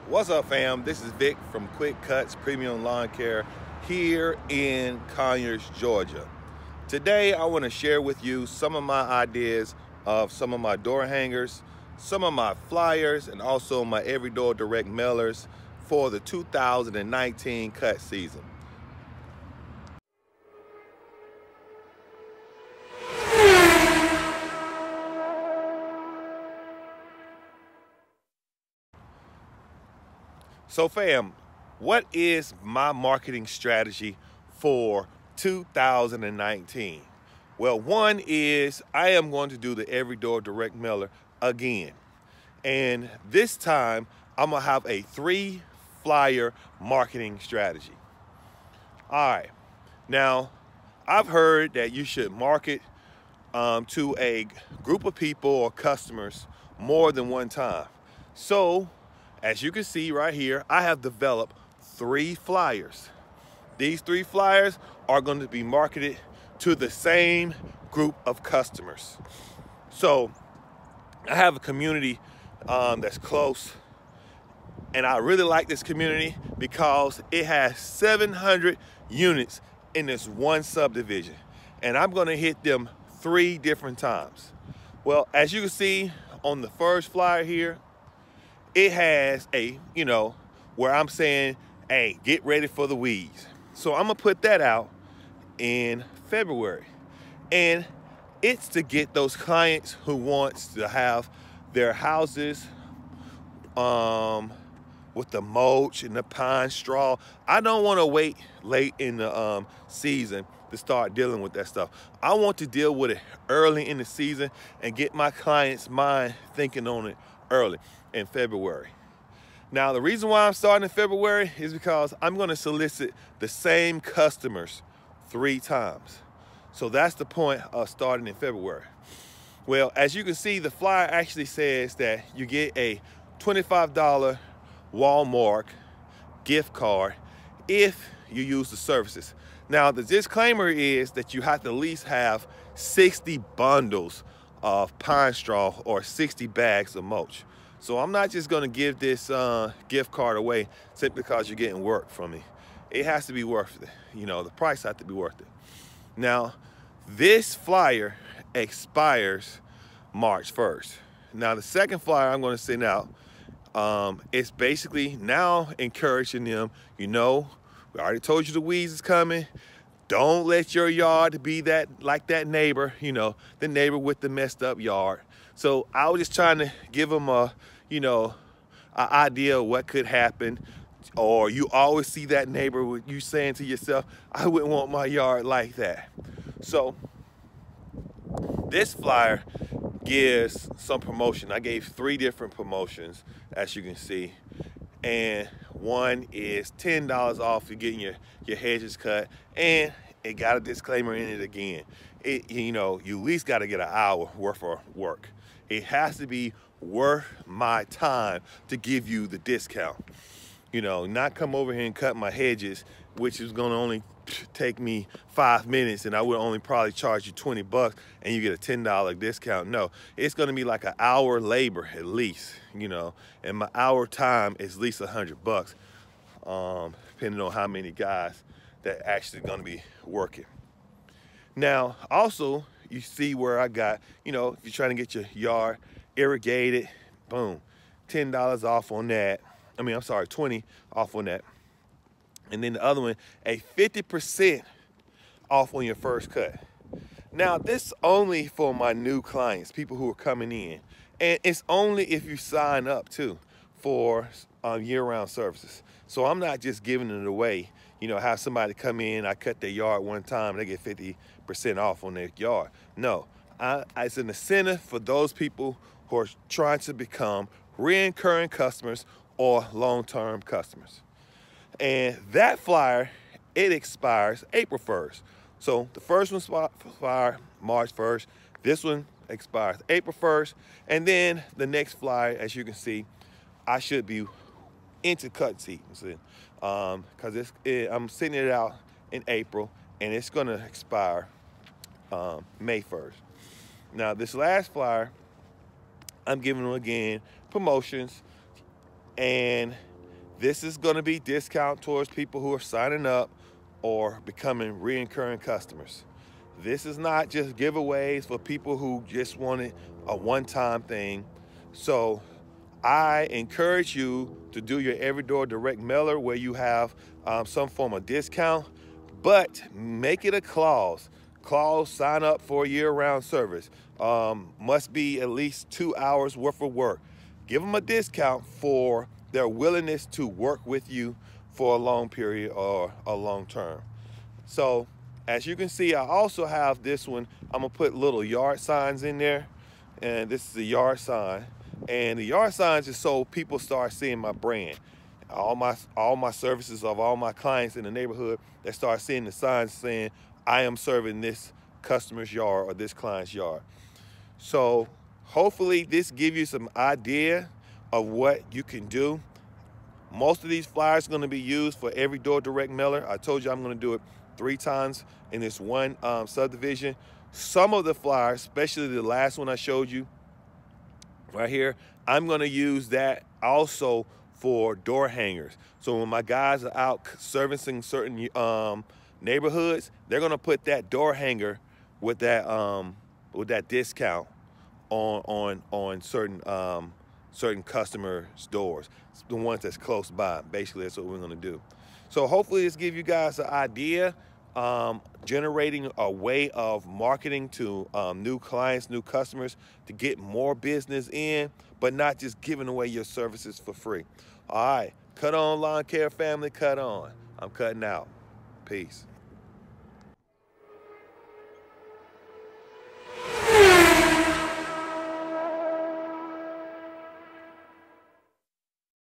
What's up, fam? This is Vic from Cutz Premium Lawn Care here in Conyers, Georgia. Today I want to share with you some of my ideas of some of my door hangers, some of my flyers, and also my every door direct mailers for the 2019 cut season. So fam, what is my marketing strategy for 2019? Well, one is I am going to do the every door direct mailer again. And this time I'm gonna have a 3 flyer marketing strategy. All right, now I've heard that you should market to a group of people or customers more than one time. So as you can see right here, I have developed 3 flyers. These 3 flyers are going to be marketed to the same group of customers. So I have a community that's close, and I really like this community because it has 700 units in this one subdivision, and I'm going to hit them 3 different times. Well, as you can see on the first flyer here, it has a, where I'm saying, hey, get ready for the weeds. So I'm gonna put that out in February. And it's to get those clients who wants to have their houses with the mulch and the pine straw. I don't wanna wait late in the season to start dealing with that stuff. I want to deal with it early in the season and get my clients' mind thinking on it early in February. Now, the reason why I'm starting in February is because I'm going to solicit the same customers 3 times. So that's the point of starting in February. Well, as you can see, the flyer actually says that you get a $25 Walmart gift card if you use the services. Now, the disclaimer is that you have to at least have 60 bundles of pine straw or 60 bags of mulch. So I'm not just gonna give this gift card away simply because you're getting work from me. It has to be worth it. The price has to be worth it. Now, this flyer expires March 1st. Now, the second flyer I'm gonna send out, it's basically now encouraging them, we already told you the weeds is coming. Don't let your yard be like that neighbor, the neighbor with the messed up yard. So I was just trying to give them an idea of what could happen. Or you always see that neighbor with you saying to yourself, I wouldn't want my yard like that. So this flyer gives some promotion. I gave 3 different promotions, as you can see. And one is $10 off for getting your hedges cut, and it got a disclaimer in it again. You at least got to get an hour worth of work. It has to be worth my time to give you the discount. Not come over here and cut my hedges, which is going to only take me 5 minutes, and I would only probably charge you 20 bucks and you get a $10 discount. No, it's going to be like an hour labor at least, and my hour time is at least 100 bucks, depending on how many guys that actually going to be working. Now, also, you see where I got, if you're trying to get your yard irrigated, boom, $10 off on that. 20 off on that. And then the other one, a 50% off on your first cut. Now, this is only for my new clients, people who are coming in. And it's only if you sign up too for year-round services. So I'm not just giving it away. Have somebody come in, I cut their yard one time, and they get 50% off on their yard. No, it's an incentive for those people who are trying to become recurring customers or long-term customers. And that flyer, it expires April 1st. So the first one expires March 1st. This one expires April 1st. And then the next flyer, as you can see, I should be into cut season because I'm sending it out in April, and it's going to expire May 1st. Now, this last flyer, I'm giving them again promotions, and This is going to be discount towards people who are signing up or becoming recurring customers. This is not just giveaways for people who just wanted a one-time thing. So I encourage you to do your every door direct mailer where you have some form of discount, but make it a clause. Clause, sign up for a year-round service. Must be at least 2 hours worth of work. Give them a discount for their willingness to work with you for a long period or a long term. So as you can see, I also have this one. I'm gonna put little yard signs in there, and this is a yard sign. And the yard signs is so people start seeing my brand. All my services of all my clients in the neighborhood, they start seeing the signs saying, I am serving this customer's yard or this client's yard. So hopefully this gives you some idea of what you can do. Most of these flyers are going to be used for every door direct mailer. I told you I'm going to do it 3 times in this one subdivision. Some of the flyers, especially the last one I showed you right here, I'm going to use that also for door hangers. So when my guys are out servicing certain neighborhoods, they're going to put that door hanger with that discount on certain customers' doors, the ones that's close by. Basically, that's what we're going to do. So hopefully this gives you guys an idea, generating a way of marketing to new clients, new customers, to get more business in, but not just giving away your services for free. All right, cut on lawn care family, cut on. I'm cutting out. Peace.